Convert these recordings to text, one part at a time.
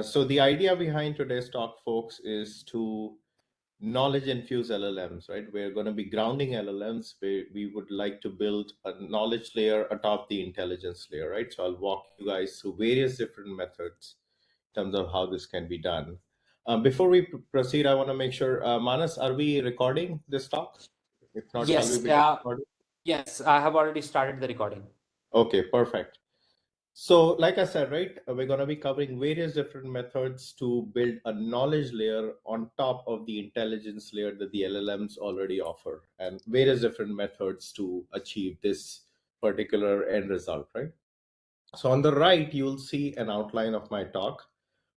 So the idea behind today's talk, folks, is to knowledge-infused LLMs, right? We're going to be grounding LLMs. We would like to build a knowledge layer atop the intelligence layer, right? So I'll walk you guys through various different methods in terms of how this can be done. Before we proceed, I want to make sure, Manas, are we recording this talk? If not, shall we Yes, begin recording? yes, I have already started the recording. Okay, perfect. So, like I said, right, we're going to be covering various different methods to build a knowledge layer on top of the intelligence layer that the LLMs already offer, and various different methods to achieve this particular end result, right? So, on the right, you'll see an outline of my talk.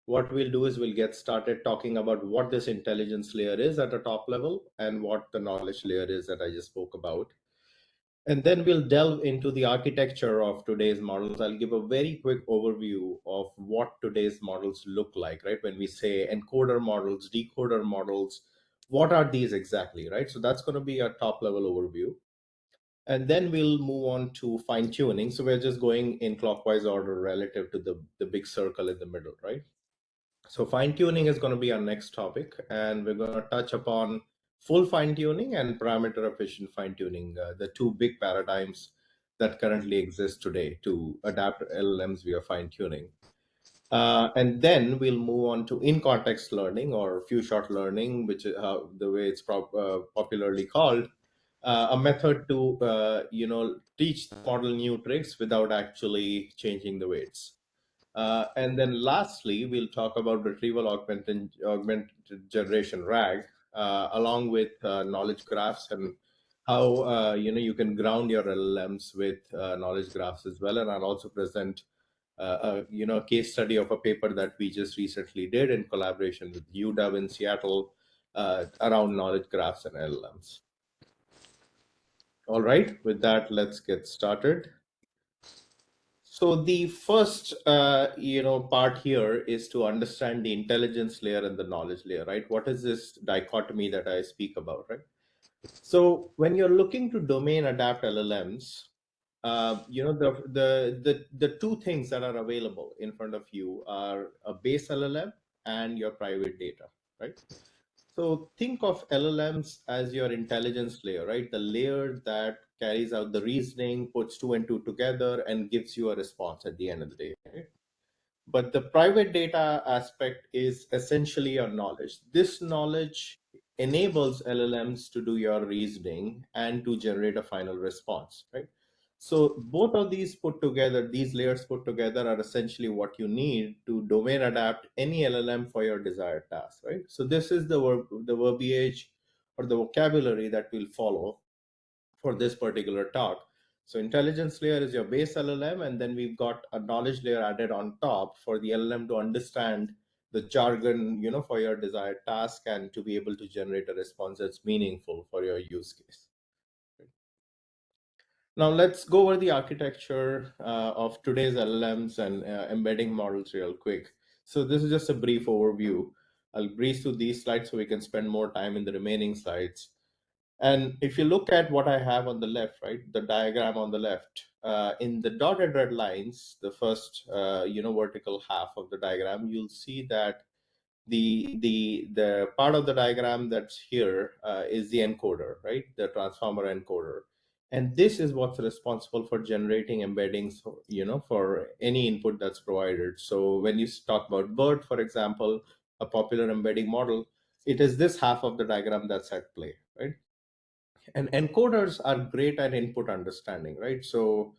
What we'll do is we'll get started talking about what this intelligence layer is at a top level and what the knowledge layer is that I just spoke about. And then we'll delve into the architecture of today's models. I'll give a very quick overview of what today's models look like, right? When we say encoder models, decoder models, what are these exactly, right? So that's going to be a top level overview. And then we'll move on to fine tuning. So we're just going in clockwise order relative to the big circle in the middle, right? So fine tuning is going to be our next topic, and we're going to touch upon full fine tuning and parameter efficient fine tuning, the two big paradigms that currently exist today to adapt LLMs via fine tuning. And then we'll move on to in-context learning or few-shot learning, which is the way it's popularly called, a method to teach the model new tricks without actually changing the weights. And then lastly, we'll talk about retrieval augmented generation RAG, along with knowledge graphs and how you can ground your LLMs with knowledge graphs as well. And I'll also present a case study of a paper that we just recently did in collaboration with UW in Seattle around knowledge graphs and LLMs. All right, with that, let's get started. So the first, part here is to understand the intelligence layer and the knowledge layer, right? What is this dichotomy that I speak about, right? So when you're looking to domain adapt LLMs, the two things that are available in front of you are a base LLM and your private data, right? So think of LLMs as your intelligence layer, right? The layer that carries out the reasoning, puts two and two together, and gives you a response at the end of the day. Right? But the private data aspect is essentially your knowledge. This knowledge enables LLMs to do your reasoning and to generate a final response, right? So both of these put together, these layers put together are essentially what you need to domain adapt any LLM for your desired task, right? So this is the verbiage or the vocabulary that will follow for this particular talk. So intelligence layer is your base LLM, and then we've got a knowledge layer added on top for the LLM to understand the jargon, for your desired task and to be able to generate a response that's meaningful for your use case. Now let's go over the architecture of today's LLMs and embedding models real quick. So this is just a brief overview. I'll breeze through these slides so we can spend more time in the remaining slides. And if you look at what I have on the left, right, the diagram on the left, in the dotted red lines, the first, vertical half of the diagram, you'll see that the part of the diagram that's here is the encoder, right, the transformer encoder. And this is what's responsible for generating embeddings, for any input that's provided. So when you talk about BERT, for example, a popular embedding model, it is this half of the diagram that's at play, right? And encoders are great at input understanding, right? So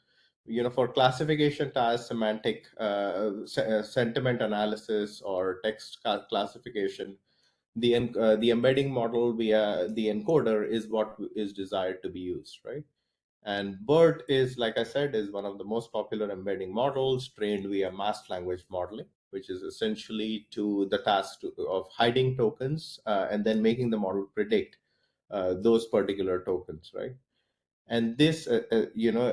for classification tasks, semantic sentiment analysis or text classification, the embedding model via the encoder is what is desired to be used, right? And BERT is, like I said, is one of the most popular embedding models trained via masked language modeling, which is essentially to the task of hiding tokens and then making the model predict those particular tokens, right? And this,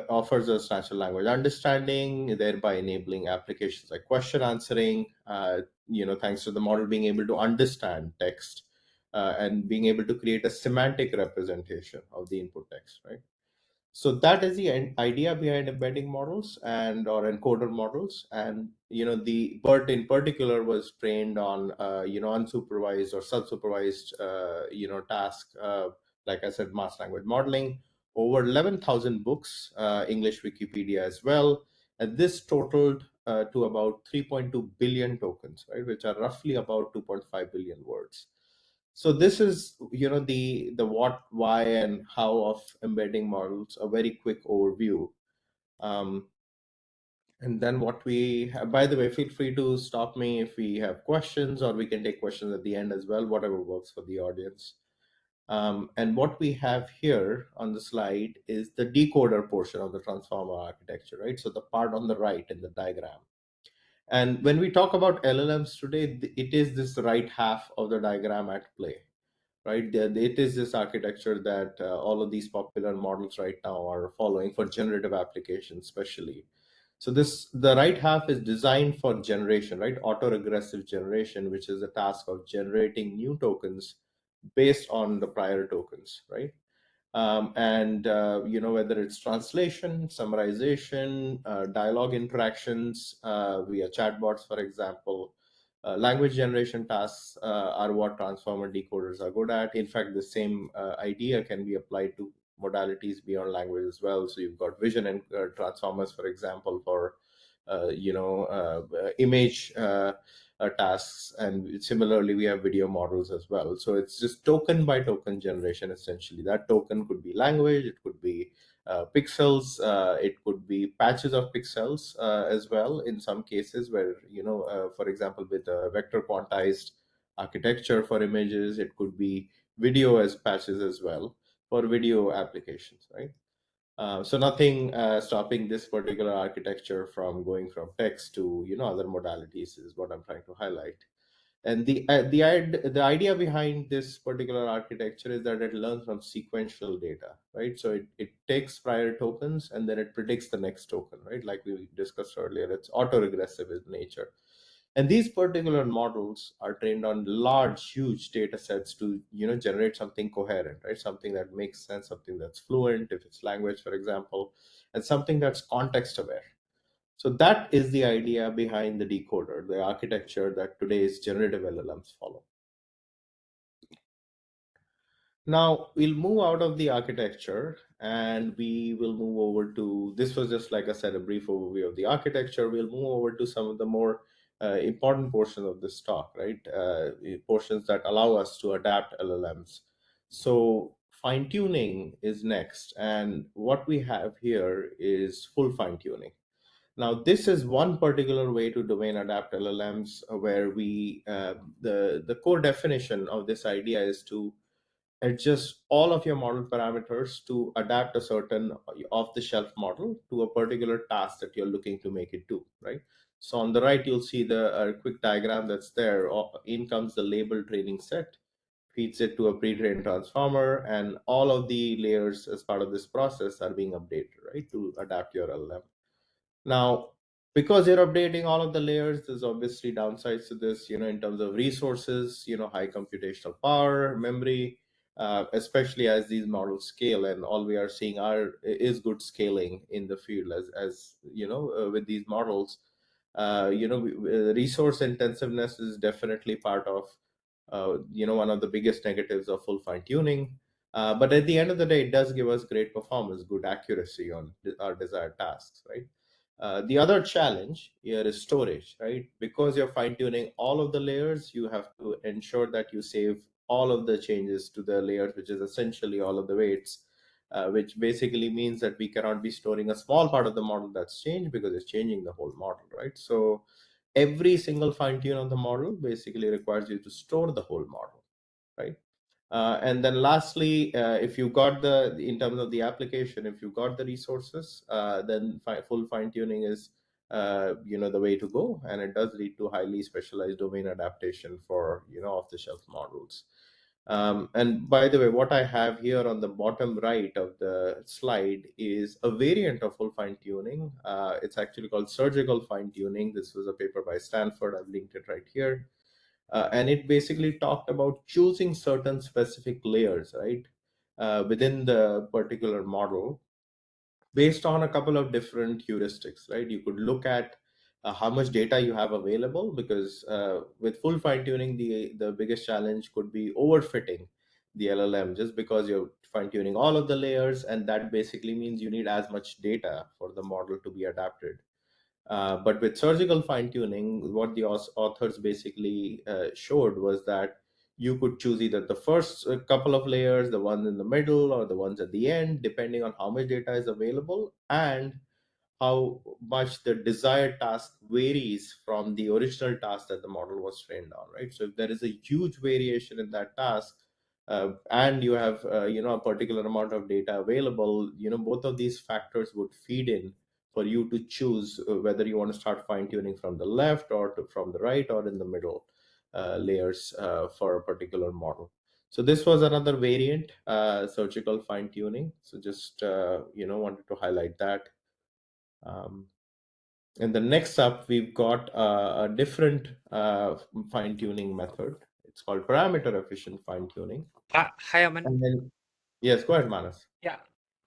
offers us natural language understanding, thereby enabling applications like question answering, thanks to the model being able to understand text and being able to create a semantic representation of the input text, right? So that is the idea behind embedding models and or encoder models. And the BERT in particular was trained on unsupervised or self-supervised task. Like I said, mass language modeling, over 11,000 books, English Wikipedia as well, and this totaled to about 3.2 billion tokens, right, which are roughly about 2.5 billion words. So this is the what, why, and how of embedding models, a very quick overview. um, and then what we have, by the way, feel free to stop me if we have questions, or we can take questions at the end as well, whatever works for the audience. And what we have here on the slide is the decoder portion of the transformer architecture, right? So the part on the right in the diagram. And when we talk about LLMs today, it is this right half of the diagram at play, right? It is this architecture that all of these popular models right now are following for generative applications, especially. So the right half is designed for generation, right? Autoregressive generation, which is the task of generating new tokens based on the prior tokens, right? And whether it's translation, summarization, dialogue interactions via chatbots, for example, language generation tasks are what transformer decoders are good at. In fact, the same idea can be applied to modalities beyond language as well. So you've got vision and transformers, for example, for image tasks, and similarly we have video models as well. So it's just token by token generation. Essentially, that token could be language, it could be pixels, it could be patches of pixels as well in some cases, where for example, with a vector quantized architecture for images, it could be video as patches as well for video applications, right? So nothing stopping this particular architecture from going from text to other modalities is what I'm trying to highlight. And the idea behind this particular architecture is that it learns from sequential data, right? So it takes prior tokens and then it predicts the next token, right? Like we discussed earlier, it's autoregressive in nature. And these particular models are trained on large, huge data sets to generate something coherent, right? Something that makes sense, something that's fluent, if it's language, for example, and something that's context aware. So that is the idea behind the decoder, the architecture that today's generative LLMs follow. Now we'll move out of the architecture and we will move over to, this was just, like I said, a brief overview of the architecture. We'll move over to some of the more important portions of this talk, right? Portions that allow us to adapt LLMs. So fine tuning is next. And what we have here is full fine tuning. Now, this is one particular way to domain adapt LLMs, where the core definition of this idea is to adjust all of your model parameters to adapt a certain off-the-shelf model to a particular task that you're looking to make it do, right? So on the right, you'll see the quick diagram that's there. In comes the label training set, feeds it to a pre-trained transformer, and all of the layers as part of this process are being updated, right, to adapt your LLM. Now, because you're updating all of the layers, there's obviously downsides to this, in terms of resources, high computational power, memory, especially as these models scale. And all we are seeing is good scaling in the field as with these models. Resource intensiveness is definitely part of, one of the biggest negatives of full fine tuning. But at the end of the day, it does give us great performance, good accuracy on our desired tasks, right? The other challenge here is storage, right? Because you're fine tuning all of the layers, you have to ensure that you save all of the changes to the layers, which is essentially all of the weights, which basically means that we cannot be storing a small part of the model that's changed because it's changing the whole model, right? So every single fine tune of the model basically requires you to store the whole model, right? And then lastly, if you got in terms of the application, if you got the resources, then full fine tuning is, the way to go. And it does lead to highly specialized domain adaptation for, off the shelf models. And by the way, what I have here on the bottom right of the slide is a variant of full fine tuning. It's actually called surgical fine tuning. This was a paper by Stanford. I've linked it right here. And it basically talked about choosing certain specific layers, right, within the particular model, based on a couple of different heuristics, right? You could look at how much data you have available, because with full fine tuning, the biggest challenge could be overfitting the LLM, just because you're fine tuning all of the layers, and that basically means you need as much data for the model to be adapted. But with surgical fine tuning, what the authors basically showed was that you could choose either the first couple of layers, the ones in the middle, or the ones at the end, depending on how much data is available and how much the desired task varies from the original task that the model was trained on, right? So if there is a huge variation in that task, and you have a particular amount of data available, both of these factors would feed in for you to choose whether you want to start fine tuning from the left or from the right or in the middle layers for a particular model. So this was another variant, surgical fine tuning. So just wanted to highlight that. um, and the next up, we've got a different fine tuning method. It's called parameter efficient fine tuning. Hi, Aman. And then, yes, go ahead, Manas. Yeah,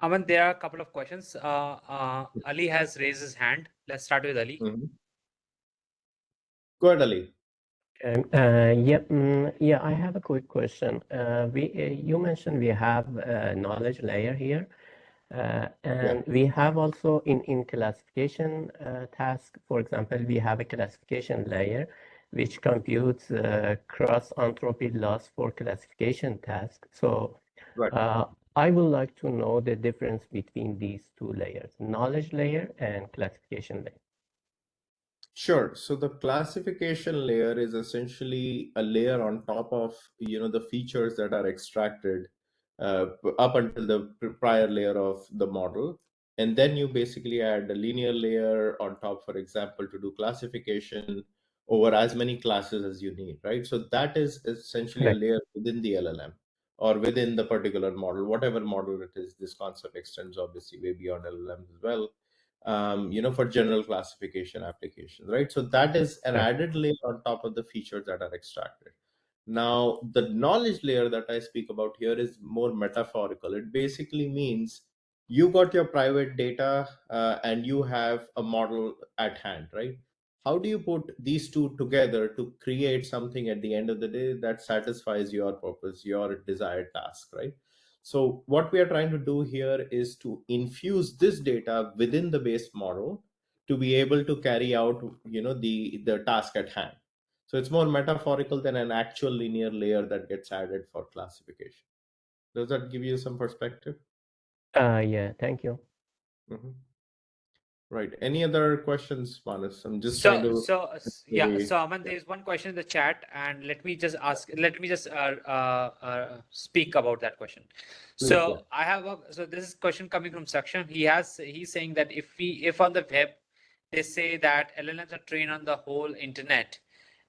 Aman, there are a couple of questions. Ali has raised his hand. Let's start with Ali. Mhm. Go ahead, Ali. Yeah, I have a quick question. You mentioned we have a knowledge layer here, Yeah, and we have also in classification task, for example, we have a classification layer which computes cross entropy loss for classification task. So right. I would like to know the difference between these two layers, knowledge layer and classification layer. Sure. So the classification layer is essentially a layer on top of the features that are extracted up until the prior layer of the model, and then you basically add a linear layer on top, for example, to do classification over as many classes as you need, right? So that is essentially a Correct. layer within the LLM or within the particular model, whatever model it is. This concept extends obviously way beyond LLMs as well, for general classification applications, right? So that is an Correct. added layer on top of the features that are extracted. Now, the knowledge layer that I speak about here is more metaphorical. It basically means you got your private data and you have a model at hand, right? How do you put these two together to create something at the end of the day that satisfies your purpose, your desired task, right? So what we are trying to do here is to infuse this data within the base model to be able to carry out, the task at hand. So it's more metaphorical than an actual linear layer that gets added for classification. Does that give you some perspective? Yeah, thank you. Mhm. Right. Any other questions, Manas? I'm just trying So, to so yeah. maybe. So, Aman, Yeah. there is one question in the chat, and let me just ask. Let me just speak about that question. Please, yeah. So, I have a. So, this is question coming from Saksham. He's saying that if on the web they say that LLMs are trained on the whole internet,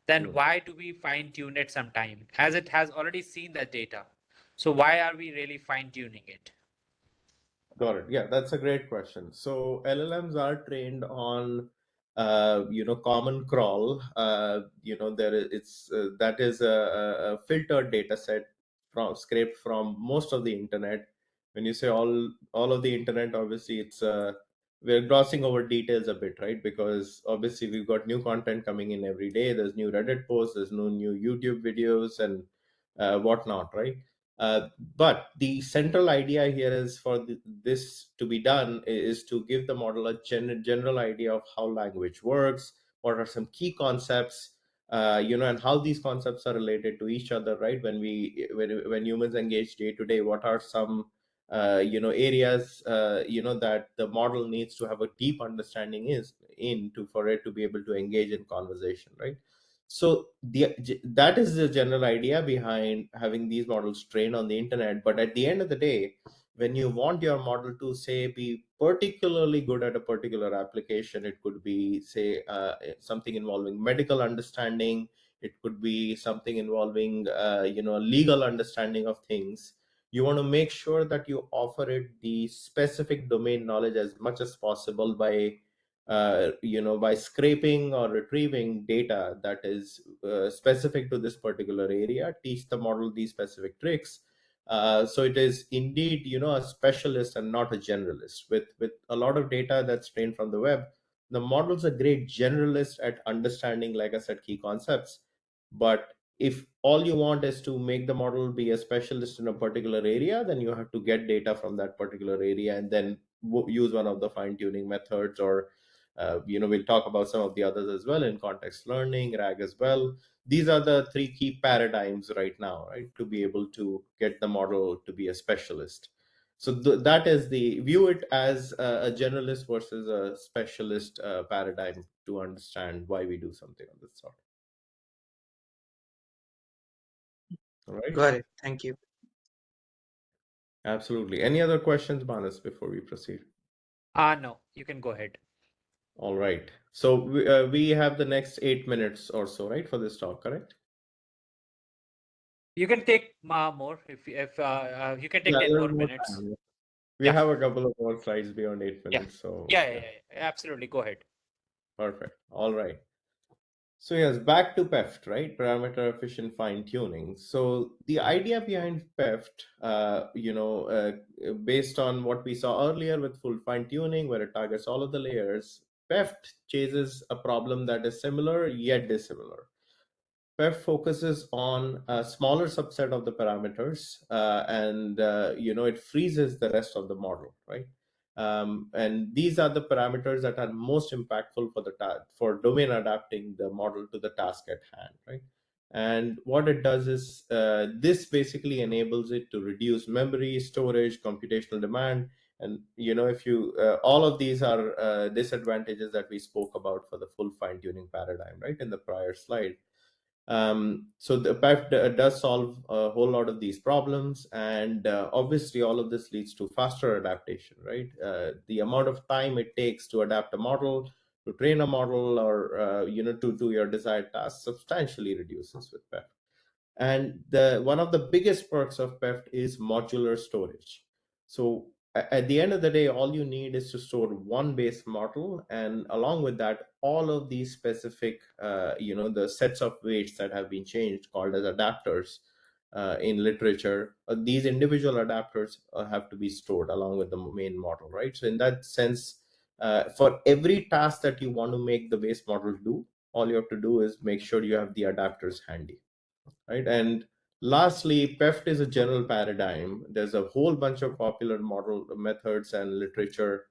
then Mm. why do we fine tune it sometime, as it has already seen that data? So, why are we really fine tuning it? Got it. Yeah, that's a great question. So LLMs are trained on, common crawl. There is it's that is a filtered data set from scraped from most of the internet. When you say all of the internet, obviously we're glossing over details a bit, right? Because obviously we've got new content coming in every day. There's new Reddit posts, there's no new YouTube videos and whatnot, right? Uh, but the central idea here is for this to be done is to give the model a general idea of how language works, what are some key concepts, and how these concepts are related to each other, right? When humans engage day to day, what are some areas that the model needs to have a deep understanding is into for it to be able to engage in conversation, right? So that is the general idea behind having these models trained on the internet. But at the end of the day, when you want your model to say be particularly good at a particular application, it could be say something involving medical understanding, it could be something involving legal understanding of things. You want to make sure that you offer it the specific domain knowledge as much as possible by scraping or retrieving data that is specific to this particular area, teach the model these specific tricks, So it is indeed, a specialist and not a generalist. With a lot of data that's trained from the web, the model's a great generalist at understanding, like I said, key concepts. But if all you want is to make the model be a specialist in a particular area, then you have to get data from that particular area and then use one of the fine-tuning methods, or we'll talk about some of the others as well in context learning, RAG as well. These are the three key paradigms right now, right, to be able to get the model to be a specialist. So that is the view it as a generalist versus a specialist paradigm to understand why we do something of this sort. All right. Got it. Thank you. Absolutely. Any other questions, Manas, before we proceed? No, you can go ahead. All right. So we have the next 8 minutes or so, right, for this talk, correct? You can take more if you can take Yeah, 10 a little more more minutes. time. We Yeah. have a couple of more slides beyond 8 Yeah. minutes. So Yeah, absolutely. Go ahead. Perfect. All right. So yes, back to PEFT, right? Parameter efficient fine tuning. So the idea behind PEFT, based on what we saw earlier with full fine tuning, where it targets all of the layers, PEFT chases a problem that is similar yet dissimilar. PEFT focuses on a smaller subset of the parameters, and it freezes the rest of the model, right? And these are the parameters that are most impactful for domain adapting the model to the task at hand, right? And what it does is this basically enables it to reduce memory, storage, computational demand, and if you all of these are disadvantages that we spoke about for the full fine tuning paradigm, right, in the prior slide. So the PEFT does solve a whole lot of these problems, and obviously all of this leads to faster adaptation, right? The amount of time it takes to adapt a model, to train a model, or to do your desired task substantially reduces with PEFT. And one of the biggest perks of PEFT is modular storage. So at the end of the day, all you need is to store one base model, and along with that, all of these specific, the sets of weights that have been changed, called as adapters in literature. These individual adapters have to be stored along with the main model, right? So in that sense, for every task that you want to make the base model do, all you have to do is make sure you have the adapters handy, right? And lastly, PEFT is a general paradigm. There's a whole bunch of popular model methods and literature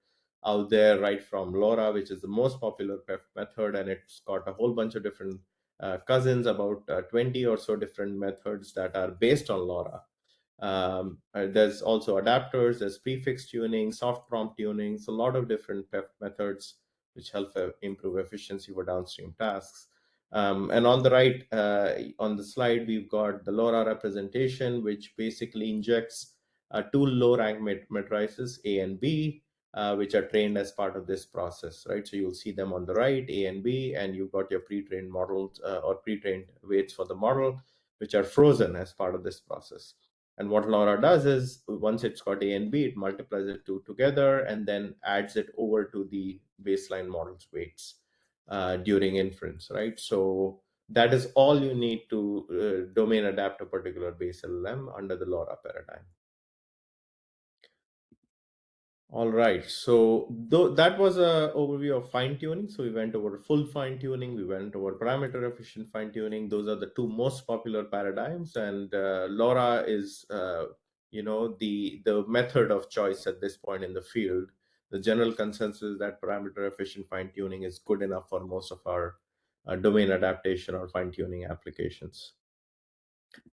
out there, right from LoRa, which is the most popular PEFT method, and it's got a whole bunch of different cousins, about 20 or so different methods that are based on LoRa. There's also adapters, there's prefix tuning, soft prompt tuning, so a lot of different PEFT methods which help improve efficiency for downstream tasks. And on the right, on the slide, we've got the LoRa representation, which basically injects two low-rank matrices, A and B, which are trained as part of this process, right? So you'll see them on the right, A and B, and you've got your pre-trained models or pre-trained weights for the model, which are frozen as part of this process. And what LoRa does is, once it's got A and B, it multiplies it two together and then adds it over to the baseline model's weights during inference, right? So that is all you need to domain adapt a particular base LLM under the LoRa paradigm. All right, so that was an overview of fine tuning. So we went over full fine tuning, we went over parameter efficient fine tuning. Those are the two most popular paradigms, and LoRa is, the method of choice at this point in the field. The general consensus is that parameter efficient fine tuning is good enough for most of our domain adaptation or fine tuning applications.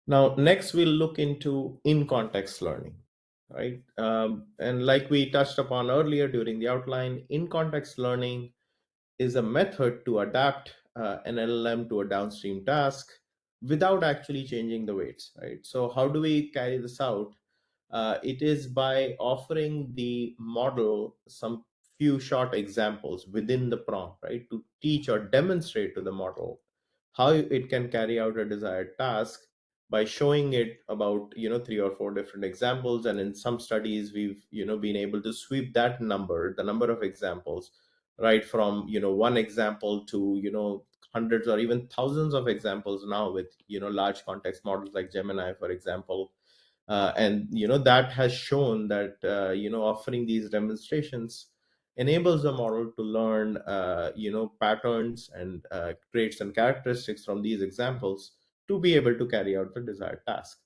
Now, next we'll look into in-context learning, right? And like we touched upon earlier during the outline, in-context learning is a method to adapt an LLM to a downstream task without actually changing the weights, right? So how do we carry this out? It is by offering the model some few short examples within the prompt, right? To teach or demonstrate to the model how it can carry out a desired task by showing it about 3 or 4 different examples. And in some studies we've been able to sweep that the number of examples, right from one example to hundreds or even thousands of examples now with large context models like Gemini, for example. And that has shown that offering these demonstrations enables the model to learn patterns and traits and characteristics from these examples to be able to carry out the desired task.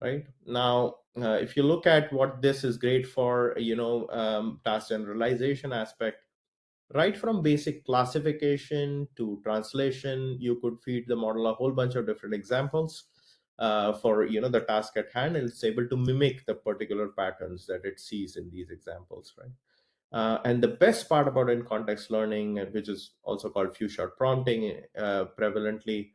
Right now, if you look at what this is great for, task generalization aspect, right from basic classification to translation, you could feed the model a whole bunch of different examples for the task at hand, and it's able to mimic the particular patterns that it sees in these examples, right? And the best part about in context learning, which is also called few shot prompting prevalently,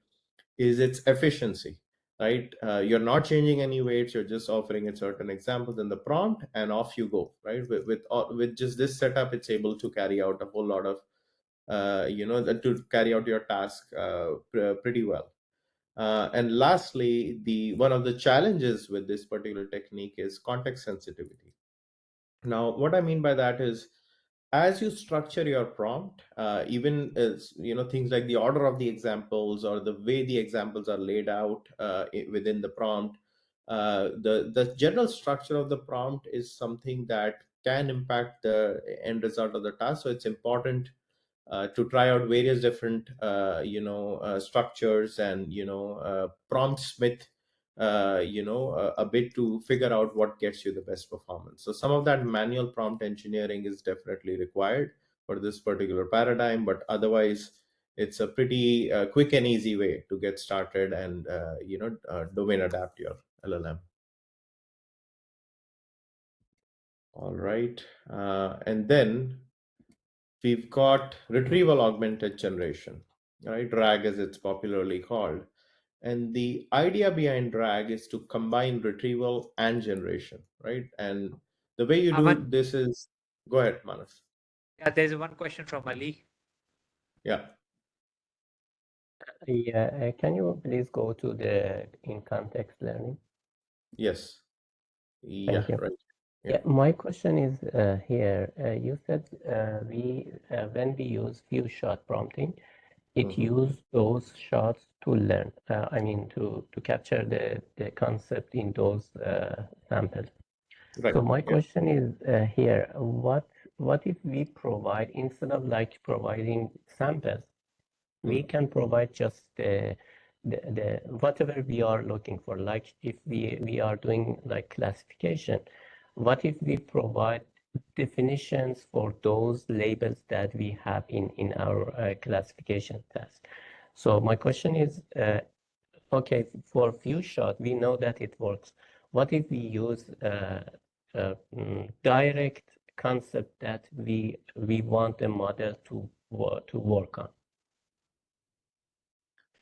is its efficiency, right? You're not changing any weights, you're just offering it certain examples in the prompt, and off you go, right? With just this setup, it's able to carry out a whole lot of to carry out your task pretty well. And lastly, the one of the challenges with this particular technique is context sensitivity. Now, what I mean by that is, as you structure your prompt, even as things like the order of the examples or the way the examples are laid out within the prompt, the general structure of the prompt is something that can impact the end result of the task. So it's important to try out various different structures and prompt smith a bit to figure out what gets you the best performance. So some of that manual prompt engineering is definitely required for this particular paradigm, but otherwise it's a pretty quick and easy way to get started and domain adapt your LLM. All right, and then we've got retrieval augmented generation, right? RAG, as it's popularly called. And the idea behind RAG is to combine retrieval and generation, right? And the way you do Aman, this is, go ahead, Manas. yeah, there's one question from Ali. Yeah. Yeah, can you please go to the in-context learning? Yes. Yeah. Thank you. Right. Yeah, my question is here. You said when we use few shot prompting, it Mhm. use those shots to learn. I mean to capture the concept in those samples. Right. So my Yeah. question is here, what if we provide, instead of like providing samples, we Mhm. can provide just the whatever we are looking for. Like if we are doing like classification, what if we provide definitions for those labels that we have in our classification task? So my question is, okay, for few shot, we know that it works. What if we use direct concept that we want the model to work on?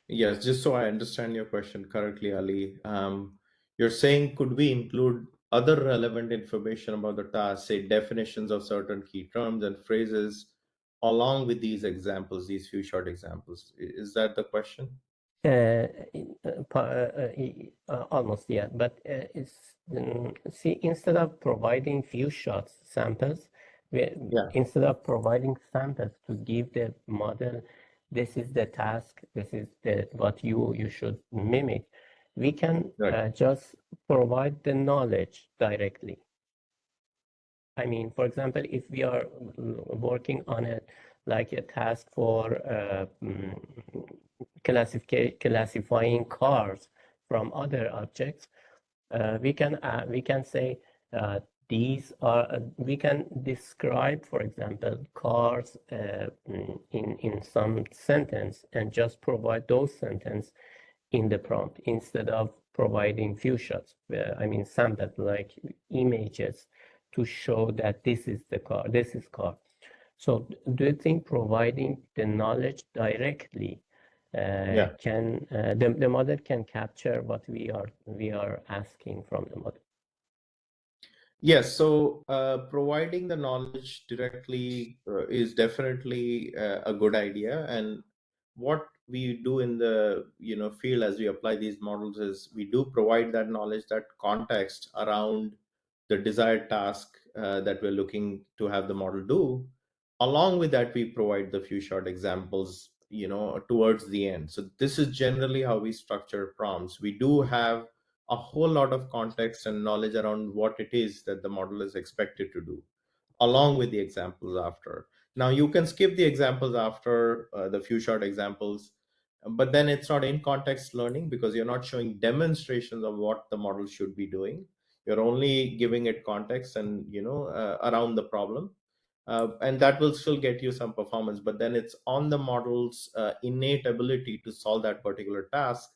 Yes, just so I understand your question correctly, Ali, you're saying could we include other relevant information about the task, say definitions of certain key terms and phrases, along with these examples, these few short examples? Is that the question? Uh, Almost, yeah. But see, instead of providing few shots samples, Yeah. instead of providing samples to give the model, this is the task, this is what you should mimic, we can Right. just provide the knowledge directly. I mean, for example, if we are working on like a task for classifying cars from other objects, we can say these are we can describe, for example, cars in some sentence and just provide those sentence in the prompt instead of providing few shots. I mean, sample like images to show that this is the car, this is car. So do you think providing the knowledge directly Yeah. can the model can capture what we are asking from the model? Yes, so providing the knowledge directly is definitely a good idea. And what we do in the field as we apply these models is we do provide that knowledge, that context around the desired task that we're looking to have the model do. Along with that, we provide the few short examples, towards the end. So this is generally how we structure prompts. We do have a whole lot of context and knowledge around what it is that the model is expected to do, along with the examples after. Now you can skip the examples after the few short examples, but then it's not in context learning because you're not showing demonstrations of what the model should be doing. You're only giving it context and around the problem, and that will still get you some performance. But then it's on the model's innate ability to solve that particular task,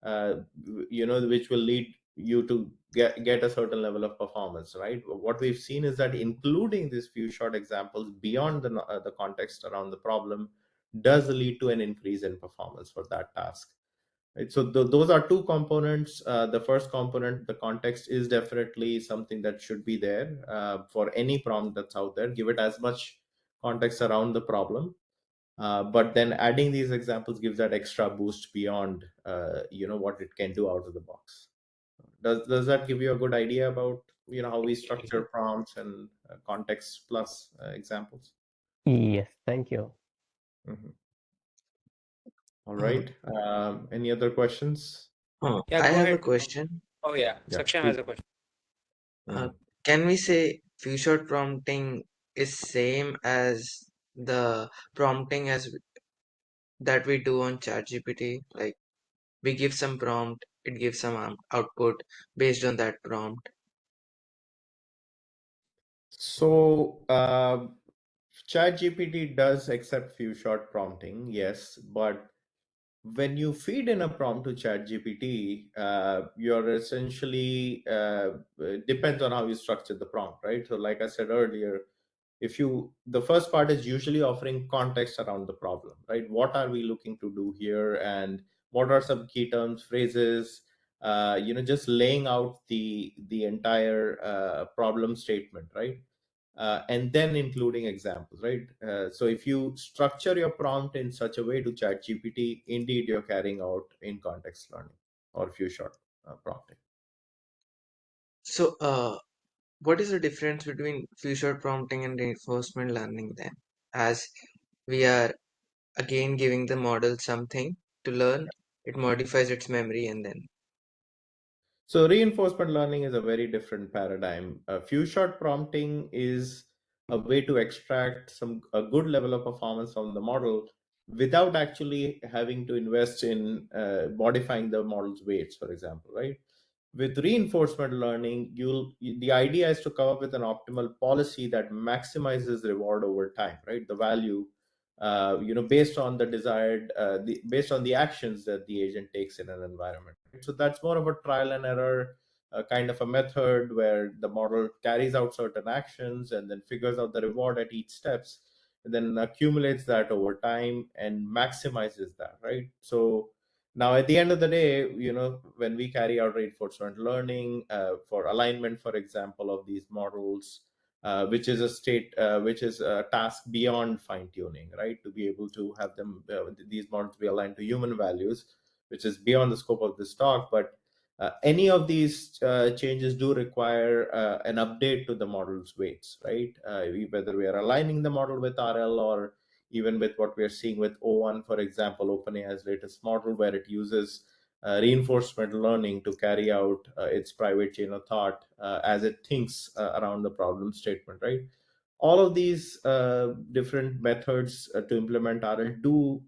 which will lead you to get a certain level of performance, right? What we've seen is that including these few short examples beyond the context around the problem does lead to an increase in performance for that task, right? So those are two components. The first component, the context, is definitely something that should be there for any prompt that's out there. Give it as much context around the problem, but then adding these examples gives that extra boost beyond what it can do out of the box. Does that give you a good idea about how we structure prompts and context plus examples? Yes, thank you. Mhm. All right. Any other questions? Yeah, I go have a ahead. question. Oh yeah, Yeah, Saksham has please. a question. Uh, Mhm. can we say few shot prompting is same as the prompting as that we do on ChatGPT? Like we give some prompt, it gives some output based on that prompt. So ChatGPT does accept few shot prompting, yes, but when you feed in a prompt to ChatGPT, you're essentially depends on how you structure the prompt, right? So, like I said earlier, if you the first part is usually offering context around the problem, right? What are we looking to do here, and what are some key terms, phrases? Just laying out the entire problem statement, right? And then including examples, right? So if you structure your prompt in such a way to ChatGPT, indeed you're carrying out in context learning or few shot prompting. So, what is the difference between few shot prompting and reinforcement learning then? As we are again giving the model something to learn, it modifies its memory and then. So reinforcement learning is a very different paradigm. Few shot prompting is a way to extract a good level of performance from the model without actually having to invest in modifying the model's weights, for example, right? With reinforcement learning, the idea is to come up with an optimal policy that maximizes reward over time, right? The value, based on the desired, based on the actions that the agent takes in an environment. So that's more of a trial and error kind of a method where the model carries out certain actions and then figures out the reward at each steps, and then accumulates that over time and maximizes that, right? So now, at the end of the day, when we carry out reinforcement learning for alignment, for example, of these models, which is a task beyond fine tuning, right? To be able to have them, these models be aligned to human values, which is beyond the scope of this talk. But any of these changes do require an update to the model's weights, right? Whether we are aligning the model with RL or even with what we are seeing with O1, for example, OpenAI's latest model, where it uses reinforcement learning to carry out its private chain of thought as it thinks around the problem statement, right? All of these different methods to implement RL do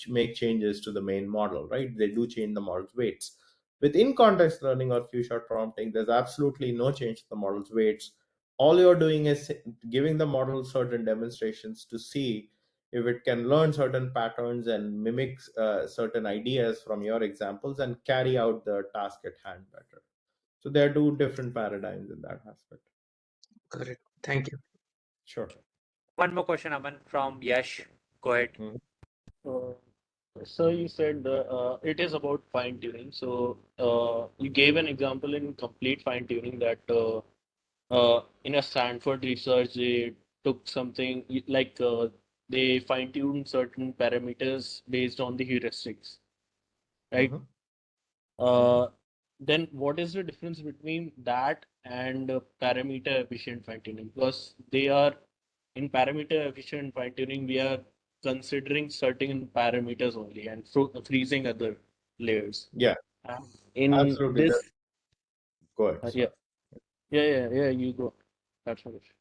make changes to the main model, right? They do change the model's weights. With in-context learning or few-shot prompting, there's absolutely no change to the model's weights. All you're doing is giving the model certain demonstrations to see if it can learn certain patterns and mimic certain ideas from your examples and carry out the task at hand better. So there are two different paradigms in that aspect. Correct. Thank you. Sure. One more question, Aman, from Yash. Go ahead. Uh, so you said it is about fine tuning. So you gave an example in complete fine tuning that in a Stanford research they took something like they fine tuned certain parameters based on the heuristics, right? Mhm. Uh, then what is the difference between that and parameter efficient fine tuning? Because they are in parameter efficient fine tuning, we are considering certain parameters only and freezing other layers. Yeah, In absolutely. this, Go ahead. Yeah. You go. That's what it is.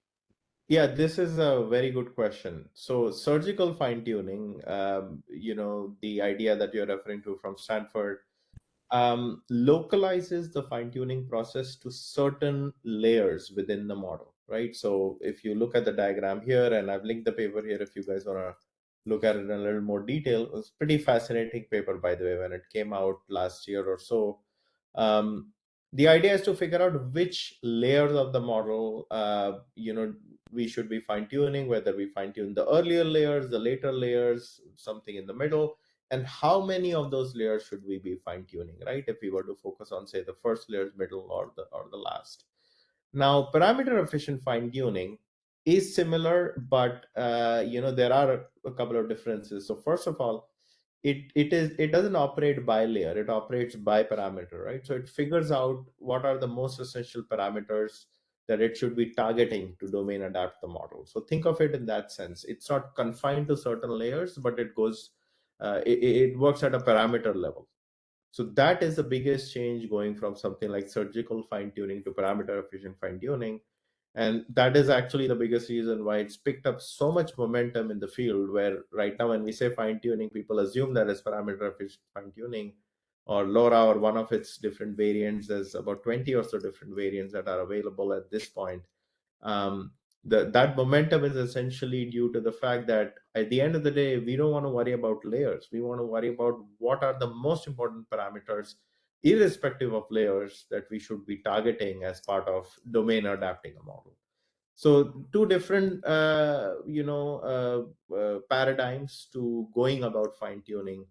Yeah, this is a very good question. So surgical fine-tuning, the idea that you're referring to from Stanford, localizes the fine-tuning process to certain layers within the model, right? So if you look at the diagram here, and I've linked the paper here if you guys want to look at it in a little more detail. It's pretty fascinating paper, by the way, when it came out last year or so. The idea is to figure out which layers of the model, we should be fine-tuning, whether we fine-tune the earlier layers, the later layers, something in the middle, and how many of those layers should we be fine-tuning, right? If we were to focus on, say, the first layers, middle, or the last. Now, parameter efficient fine-tuning is similar, but there are a couple of differences. So first of all, it doesn't operate by layer, it operates by parameter, right? So it figures out what are the most essential parameters that it should be targeting to domain adapt the model. So think of it in that sense. It's not confined to certain layers, but it goes it works at a parameter level. So that is the biggest change, going from something like surgical fine-tuning to parameter efficient fine-tuning. And that is actually the biggest reason why it's picked up so much momentum in the field, where right now when we say fine-tuning, people assume that is parameter efficient fine-tuning, or LoRa, or one of its different variants. There's about 20 or so different variants that are available at this point. um, that momentum is essentially due to the fact that at the end of the day, we don't want to worry about layers. We want to worry about what are the most important parameters, irrespective of layers, that we should be targeting as part of domain adapting a model. So two different, paradigms to going about fine tuning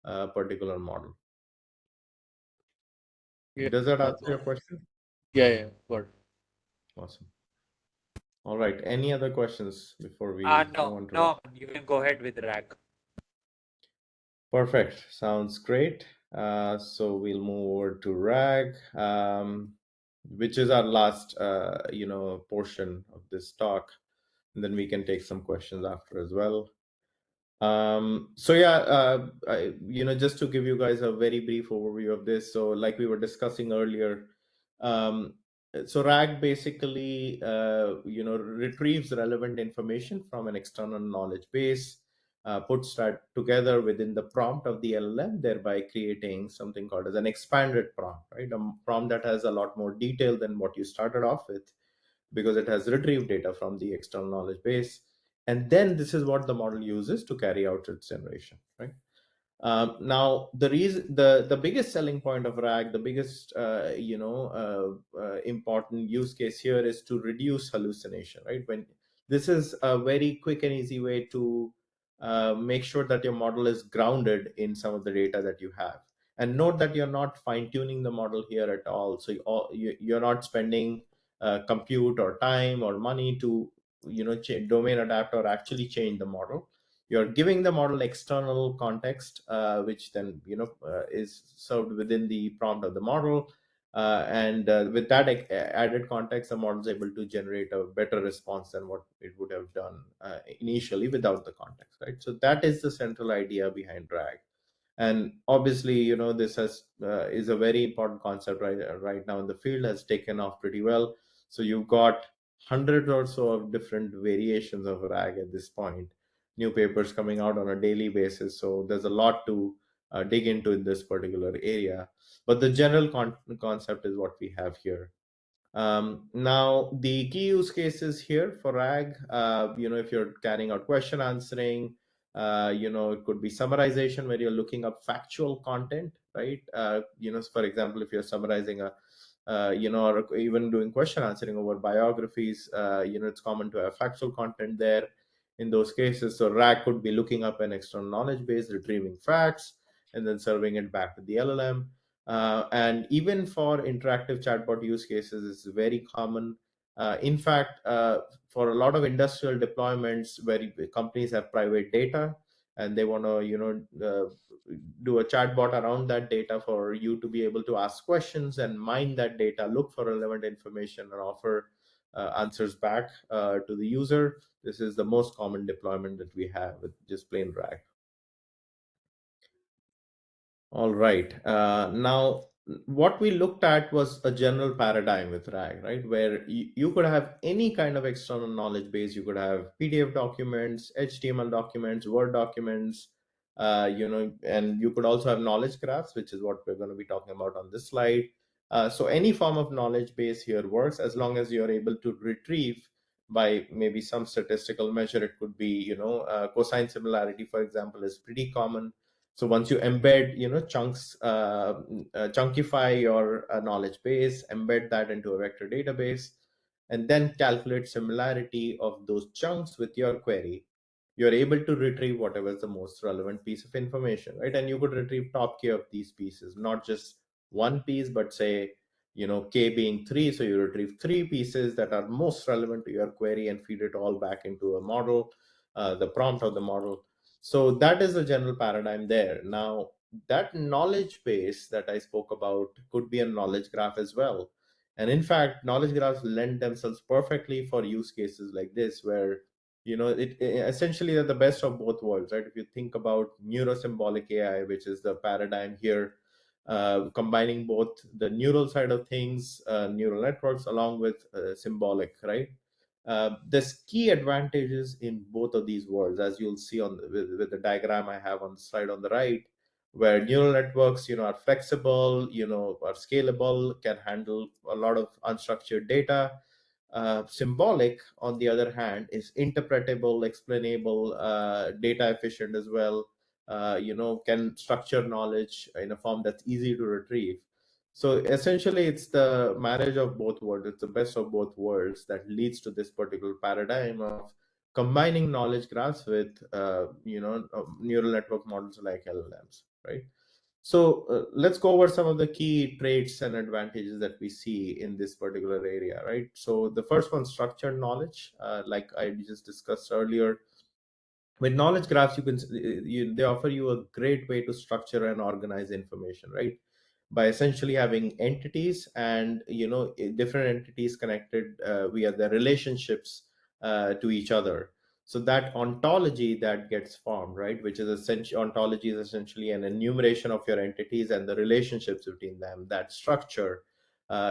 a particular model. Yeah. Does that answer your question? Yeah. Got it. Awesome. All right. Any other questions before we move on to No, you can go ahead with RAG. Perfect. Sounds great. So we'll move over to RAG, which is our last, portion of this talk. And then we can take some questions after as well. So yeah, just to give you guys a very brief overview of this. So like we were discussing earlier, um, so RAG basically, retrieves relevant information from an external knowledge base, puts that together within the prompt of the LLM, thereby creating something called as an expanded prompt, right? A prompt that has a lot more detail than what you started off with, because it has retrieved data from the external knowledge base. And then this is what the model uses to carry out its generation, right? Now, the biggest selling point of RAG, the biggest important use case here is to reduce hallucination, right? When this is a very quick and easy way to make sure that your model is grounded in some of the data that you have. And note that you're not fine tuning the model here at all. So you're not spending compute or time or money to domain adapt or actually change the model. You're giving the model external context, which then is served within the prompt of the model, and with that added context, the model is able to generate a better response than what it would have done initially without the context, right? So that is the central idea behind RAG. And obviously, this is a very important concept right now in the field, has taken off pretty well. So you've got hundreds or so of different variations of RAG at this point, new papers coming out on a daily basis. So there's a lot to dig into in this particular area. But the general concept is what we have here. Now, the key use cases here for RAG, if you're carrying out question answering, it could be summarization where you're looking up factual content, right? For example, if you're summarizing or even doing question answering over biographies, it's common to have factual content there in those cases. So RAG could be looking up an external knowledge base, retrieving facts, and then serving it back to the LLM. And even for interactive chatbot use cases, it's very common. In fact, for a lot of industrial deployments where companies have private data and they want to, do a chatbot around that data for you to be able to ask questions and mine that data, look for relevant information, and offer answers back to the user. This is the most common deployment that we have with just plain RAG. All right. Now, what we looked at was a general paradigm with RAG, right? Where you could have any kind of external knowledge base. You could have PDF documents, HTML documents, Word documents, and you could also have knowledge graphs, which is what we're going to be talking about on this slide. So any form of knowledge base here works as long as you're able to retrieve by maybe some statistical measure. It could be, cosine similarity, for example, is pretty common. So once you embed, chunks, chunkify your knowledge base, embed that into a vector database, and then calculate similarity of those chunks with your query, you're able to retrieve whatever is the most relevant piece of information, right? And you could retrieve top k of these pieces, not just one piece, but say, k being 3, so you retrieve 3 pieces that are most relevant to your query and feed it all back into a model, the prompt of the model. So that is the general paradigm there. Now, that knowledge base that I spoke about could be a knowledge graph as well. And in fact, knowledge graphs lend themselves perfectly for use cases like this, where it essentially are the best of both worlds, right? If you think about neurosymbolic AI, which is the paradigm here, combining both the neural side of things, neural networks, along with symbolic, right? There's key advantages in both of these worlds, as you'll see on with the diagram I have on the slide on the right, where neural networks, are flexible, are scalable, can handle a lot of unstructured data. Symbolic, on the other hand, is interpretable, explainable, data efficient as well. Can structure knowledge in a form that's easy to retrieve. So essentially, it's the marriage of both worlds. It's the best of both worlds that leads to this particular paradigm of combining knowledge graphs with, neural network models like LLMs, right? So let's go over some of the key traits and advantages that we see in this particular area, right? So the first one, structured knowledge, like I just discussed earlier. With knowledge graphs, they offer you a great way to structure and organize information, right? By essentially having entities and different entities connected via their relationships to each other. So that ontology that gets formed, right, which is essentially, ontology is essentially an enumeration of your entities and the relationships between them. That structure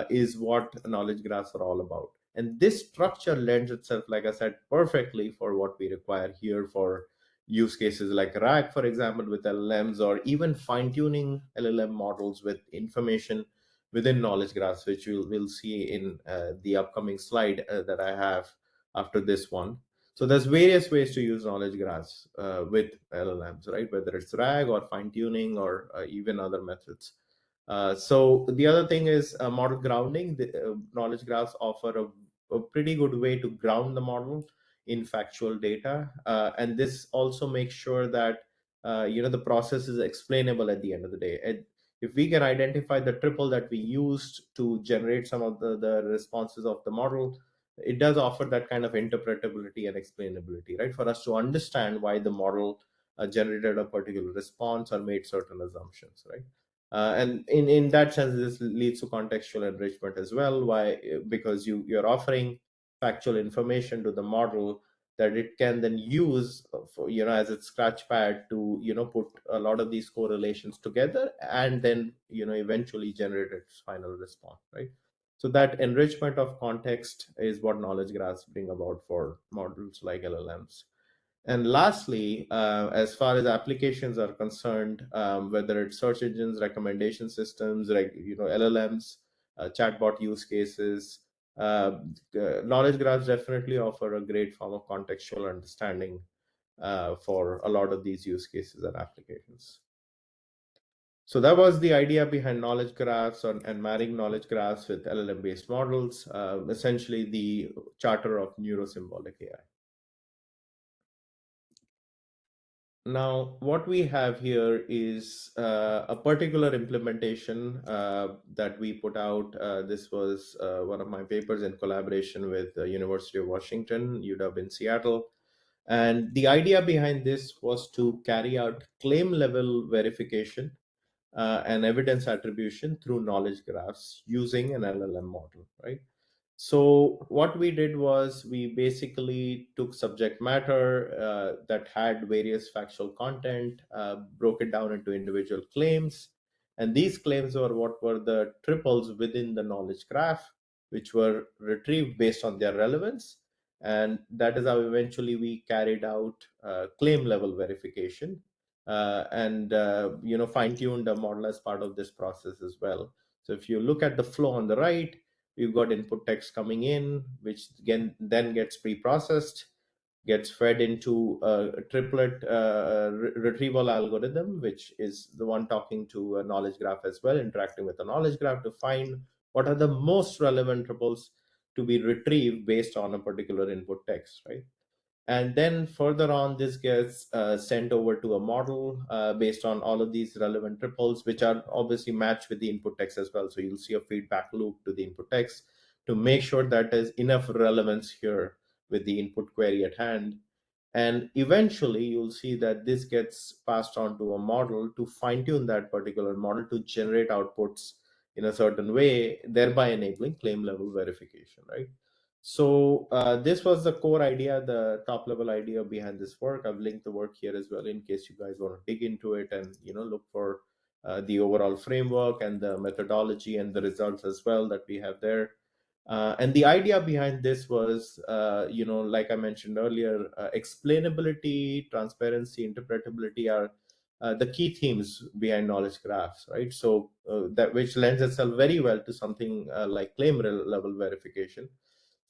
is what knowledge graphs are all about. And this structure lends itself, like I said, perfectly for what we require here for use cases like RAG, for example, with LLMs, or even fine-tuning LLM models with information within knowledge graphs, which we'll see in the upcoming slide that I have after this one. So there's various ways to use knowledge graphs with LLMs, right? Whether it's RAG or fine-tuning or even other methods. So the other thing is model grounding. The knowledge graphs offer a pretty good way to ground the model in factual data, and this also makes sure that the process is explainable at the end of the day. And if we can identify the triple that we used to generate some of the responses of the model, it does offer that kind of interpretability and explainability, right? For us to understand why the model generated a particular response or made certain assumptions, right? And in that sense, this leads to contextual enrichment as well. Why? Because you're offering factual information to the model that it can then use for, as its scratch pad to put a lot of these correlations together and then eventually generate its final response, right? So that enrichment of context is what knowledge graphs bring about for models like LLMs. And lastly, as far as applications are concerned, whether it's search engines, recommendation systems, like LLMs, chatbot use cases, knowledge graphs definitely offer a great form of contextual understanding for a lot of these use cases and applications. So that was the idea behind knowledge graphs and marrying knowledge graphs with LLM-based models, essentially the charter of neurosymbolic AI. Now, what we have here is a particular implementation that we put out. This was one of my papers in collaboration with the University of Washington, UW in Seattle. And the idea behind this was to carry out claim level verification and evidence attribution through knowledge graphs using an LLM model, right? So what we did was we basically took subject matter that had various factual content, broke it down into individual claims, And these claims were what were the triples within the knowledge graph, which were retrieved based on their relevance. And that is how eventually we carried out claim level verification and fine-tuned a model as part of this process as well. So if you look at the flow on the right, we've got input text coming in, which again then gets pre-processed, gets fed into a triplet retrieval algorithm, which is the one talking to a knowledge graph as well, interacting with the knowledge graph to find what are the most relevant triples to be retrieved based on a particular input text, right? And then further on, this gets sent over to a model based on all of these relevant triples, which are obviously matched with the input text as well. So you'll see a feedback loop to the input text to make sure that there's enough relevance here with the input query at hand. And eventually, you'll see that this gets passed on to a model to fine tune that particular model to generate outputs in a certain way, thereby enabling claim level verification, right? So this was the core idea, the top level idea behind this work. I've linked the work here as well in case you guys want to dig into it and look for the overall framework and the methodology and the results as well that we have there. And the idea behind this was, like I mentioned earlier, explainability, transparency, interpretability are the key themes behind knowledge graphs, right? So that which lends itself very well to something like claim level verification.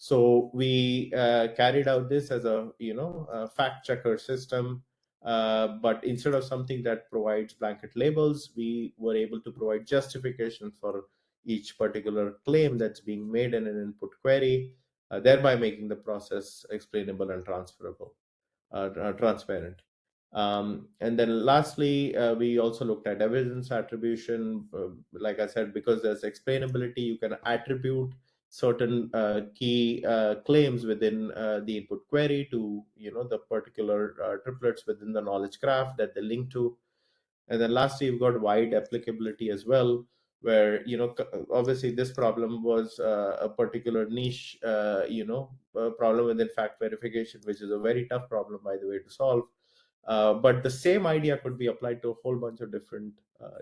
So we carried out this as a fact checker system, but instead of something that provides blanket labels, we were able to provide justification for each particular claim that's being made in an input query, thereby making the process explainable and transparent. And then lastly, we also looked at evidence attribution. Like I said, because there's explainability, you can attribute certain key claims within the input query to the particular triplets within the knowledge graph that they link to. And then lastly, you've got wide applicability as well, where obviously this problem was a particular niche problem within fact verification, which is a very tough problem, by the way, to solve. But the same idea could be applied to a whole bunch of different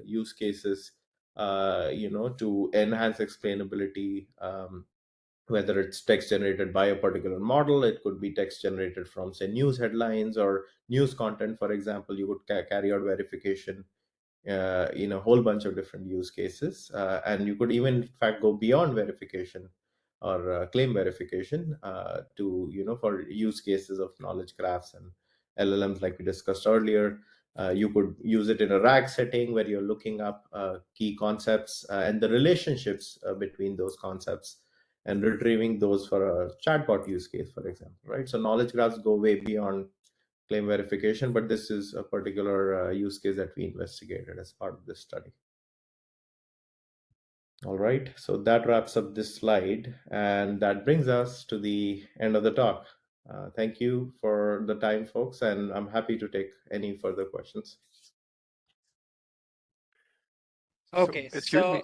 use cases, to enhance explainability. Whether it's text generated by a particular model, it could be text generated from, say, news headlines or news content, for example. You would carry out verification in a whole bunch of different use cases. And you could even, in fact, go beyond verification or claim verification to, for use cases of knowledge graphs and LLMs, like we discussed earlier. You could use it in a RAG setting where you're looking up key concepts and the relationships between those concepts and retrieving those for a chatbot use case, for example, right? So knowledge graphs go way beyond claim verification, but this is a particular use case that we investigated as part of this study. All right, so that wraps up this slide, and that brings us to the end of the talk. Thank you for the time, folks, and I'm happy to take any further questions. Okay, so